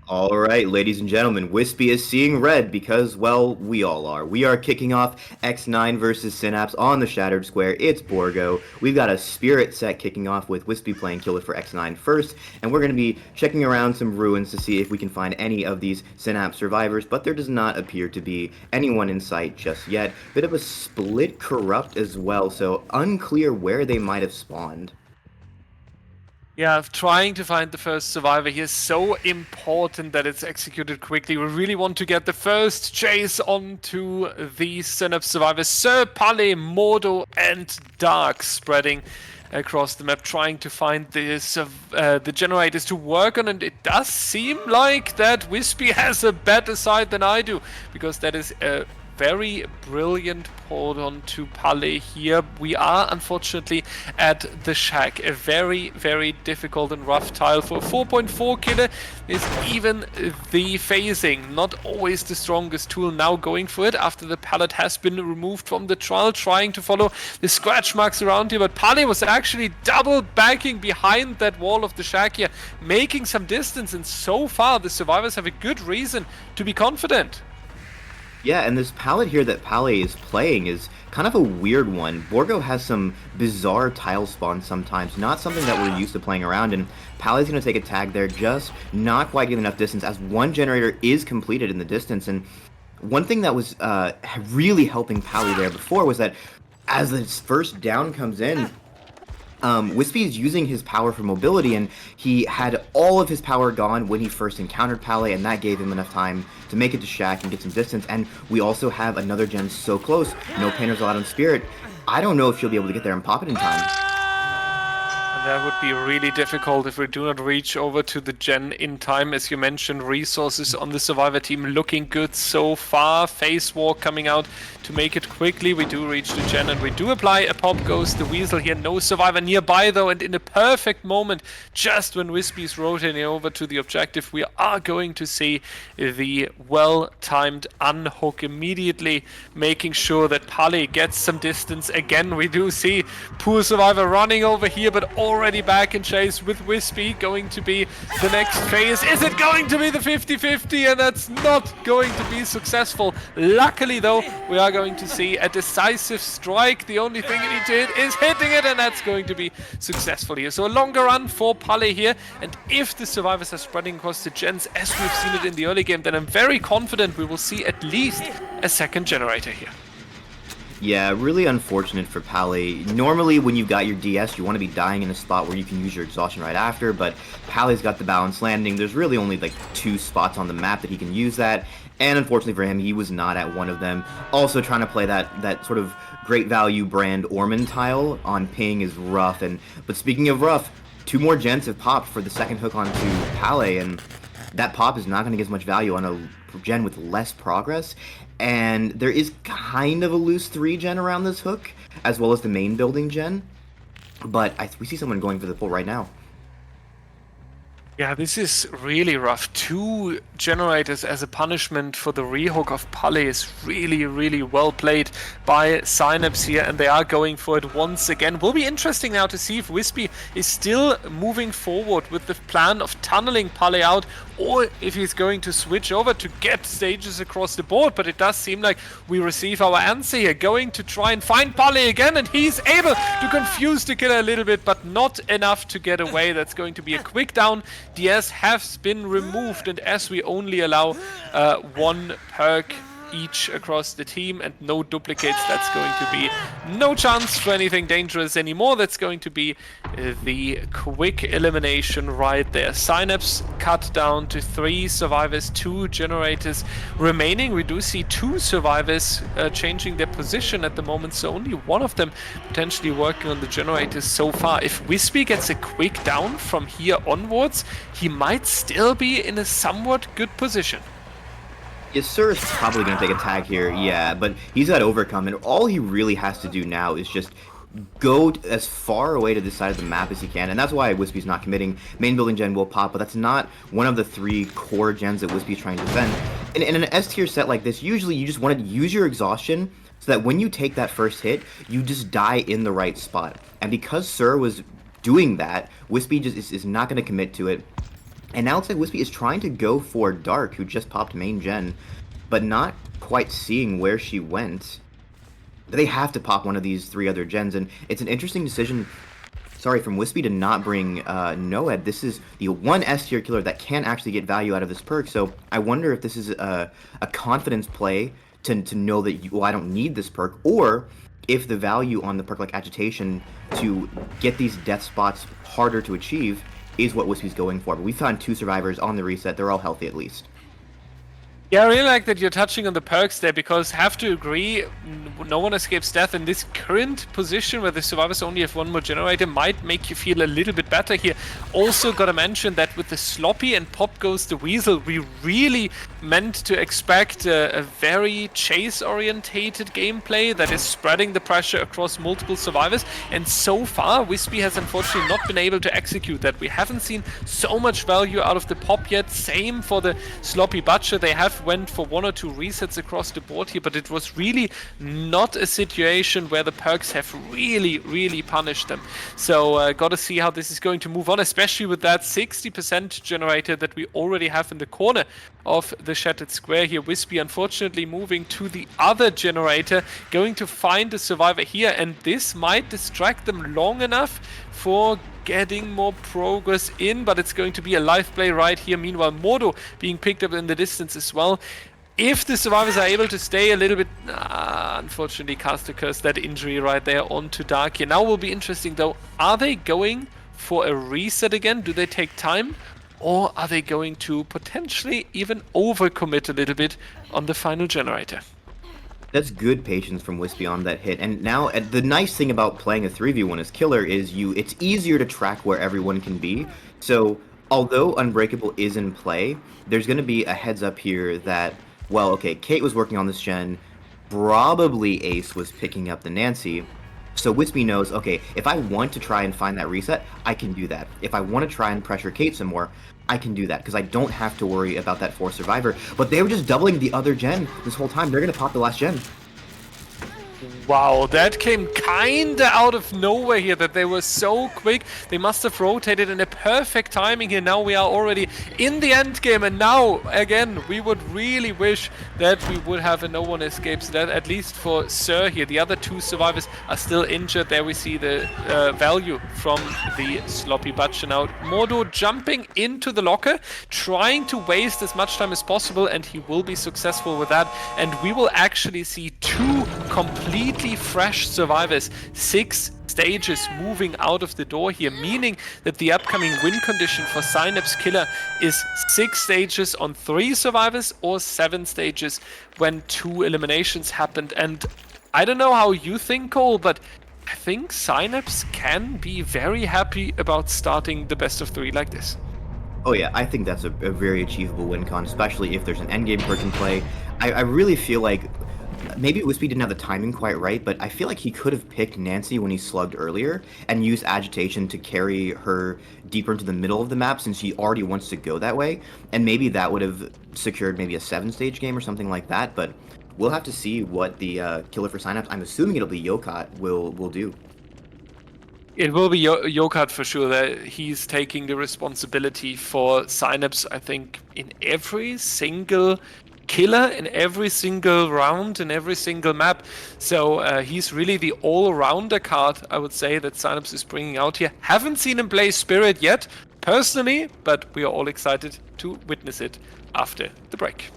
All right, ladies and gentlemen, Wispy is seeing red because, well, we all are. We are kicking off X9 versus Synapse on the Shattered Square. It's Borgo. We've got a Spirit set kicking off with Wispy playing Killer for X9 first, and we're going to be checking around some ruins to see if we can find any of these Synapse survivors, but there does not appear to be anyone in sight just yet. Bit of a split corrupt as well, so unclear where they might have spawned. Yeah, trying to find the first survivor here is so important that it's executed quickly. We really want to get the first chase onto the Synapse survivors. Sir, Pale, Mordo, and Dark spreading across the map, trying to find the generators to work on, and it does seem like that Wispy has a better side than I do, because that is a very brilliant port on to Pale here. We are unfortunately at the shack. A very, very difficult and rough tile for a 4.4 killer. Is even the phasing not always the strongest tool. Now going for it after the pallet has been removed from the trial, trying to follow the scratch marks around here, but Pale was actually double backing behind that wall of the shack here, making some distance, and so far the survivors have a good reason to be confident. Yeah, and this palette here that Pale is playing is kind of a weird one. Borgo has some bizarre tile spawns sometimes, not something that we're used to playing around, and Pale's going to take a tag there, just not quite getting enough distance, as one generator is completed in the distance. And one thing that was really helping Pale there before was that as this first down comes in, Wispy is using his power for mobility, and he had all of his power gone when he first encountered Pale, and that gave him enough time to make it to Shack and get some distance. And we also have another gen so close, no painters allowed on Spirit. I don't know if she'll be able to get there and pop it in time. That would be really difficult if we do not reach over to the gen in time. As you mentioned, resources on the survivor team looking good so far. Phase walk coming out to make it quickly. We do reach the gen and we do apply a pop. Goes the weasel here. No survivor nearby though, and in a perfect moment, just when Wispy's rotating over to the objective, we are going to see the well-timed unhook immediately, making sure that Pale gets some distance. Again, we do see poor survivor running over here, but already back in chase with Wispy. Going to be the next phase. Is it going to be the 50-50? And that's not going to be successful. Luckily though, we are going to see a decisive strike. The only thing you need to hit is hitting it, and that's going to be successful here. So a longer run for Pale here, and if the survivors are spreading across the gens as we've seen it in the early game, then I'm very confident we will see at least a second generator here. Yeah, really unfortunate for Pale. Normally, when you've got your DS, you want to be dying in a spot where you can use your exhaustion right after, but Pale's got the balanced landing. There's really only like 2 spots on the map that he can use that, and unfortunately for him, he was not at one of them. Also, trying to play that sort of great value brand Ormond tile on ping is rough, but speaking of rough, 2 more gens have popped for the second hook onto Pale, and that pop is not going to get as much value on a gen with less progress. And there is kind of a loose 3 gen around this hook, as well as the main building gen. But we see someone going for the pull right now. Yeah, this is really rough. 2 generators as a punishment for the rehook of Pale is really, really well played by Synapse here, and they are going for it once again. Will be interesting now to see if Wispy is still moving forward with the plan of tunneling Pale out, or if he's going to switch over to get stages across the board. But it does seem like we receive our answer here, going to try and find Pale again, and he's able to confuse the killer a little bit, but not enough to get away. That's going to be a quick down. DS has been removed, and as we only allow 1 perk each across the team and no duplicates, that's going to be no chance for anything dangerous anymore. That's going to be the quick elimination right there. Synapse cut down to 3 survivors, 2 generators remaining. We do see 2 survivors changing their position at the moment, so only one of them potentially working on the generators so far. If Wispy gets a quick down from here onwards, he might still be in a somewhat good position. Yes, Sir is probably going to take a tag here, yeah, but he's got overcome, and all he really has to do now is just go as far away to this side of the map as he can, and that's why Wispy's not committing. Main building gen will pop, but that's not one of the 3 core gens that Wispy's trying to defend. In an S tier set like this, usually you just want to use your exhaustion so that when you take that first hit, you just die in the right spot. And because Sir was doing that, Wispy just is not going to commit to it. And now it's like Wispy is trying to go for Dark, who just popped main gen, but not quite seeing where she went. They have to pop one of these 3 other gens, and it's an interesting decision, sorry, from Wispy to not bring Noed. This is the one S tier killer that can actually get value out of this perk, so I wonder if this is a confidence play to know that, well, I don't need this perk, or if the value on the perk like Agitation to get these death spots harder to achieve is what Wispy's going for. But we found 2 survivors on the reset. They're all healthy at least. Yeah, I really like that you're touching on the perks there, because have to agree, no one escapes death in this current position where the survivors only have 1 more generator might make you feel a little bit better here. Also gotta mention that with the sloppy and pop goes the weasel, we really meant to expect a very chase-orientated gameplay that is spreading the pressure across multiple survivors, and so far Wispy has unfortunately not been able to execute that. We haven't seen so much value out of the pop yet, same for the sloppy butcher. They have went for 1 or 2 resets across the board here, but it was really not a situation where the perks have really punished them. So gotta see how this is going to move on, especially with that 60% generator that we already have in the corner of the shattered square here. Wispy unfortunately moving to the other generator, going to find a survivor here, and this might distract them long enough for getting more progress in, but it's going to be a live play right here. Meanwhile, Modo being picked up in the distance as well. If the survivors are able to stay a little bit, unfortunately, Caster Curse, that injury right there onto Dark here. Now will be interesting though, are they going for a reset again? Do they take time? Or are they going to potentially even overcommit a little bit on the final generator? That's good patience from Wispy on that hit. And now, the nice thing about playing a 3v1 as Killer is it's easier to track where everyone can be. So, although Unbreakable is in play, there's going to be a heads up here that, well, okay, Kate was working on this gen, probably Ace was picking up the Nancy, so Wispy knows, okay, if I want to try and find that reset, I can do that. If I want to try and pressure Kate some more, I can do that, because I don't have to worry about that 4th survivor. But they were just doubling the other gen this whole time. They're going to pop the last gen. Wow, that came kinda out of nowhere here, that they were so quick. They must have rotated in a perfect timing here. Now we are already in the end game, and now, again, we would really wish that we would have a no one escapes that, at least for Sir here. The other 2 survivors are still injured. There we see the value from the sloppy butcher. Now, Modo jumping into the locker, trying to waste as much time as possible, and he will be successful with that. And we will actually see 2 completely fresh survivors, 6 stages moving out of the door here, meaning that the upcoming win condition for Synapse Killer is 6 stages on 3 survivors or 7 stages when 2 eliminations happened. And I don't know how you think, Cole, but I think Synapse can be very happy about starting the best of 3 like this. Oh yeah, I think that's a very achievable win con, especially if there's an endgame perk in play. I really feel like maybe Wispy didn't have the timing quite right, but I feel like he could have picked Nancy when he slugged earlier and used Agitation to carry her deeper into the middle of the map since he already wants to go that way, and maybe that would have secured maybe a 7-stage game or something like that, but we'll have to see what the killer for Synapse, I'm assuming it'll be Yokat, will do. It will be Yokat for sure. That he's taking the responsibility for Synapse, I think, in every single killer, in every single round, in every single map. So he's really the all-rounder card, I would say, that Synapse is bringing out here. Haven't seen him play Spirit yet, personally, but we are all excited to witness it after the break.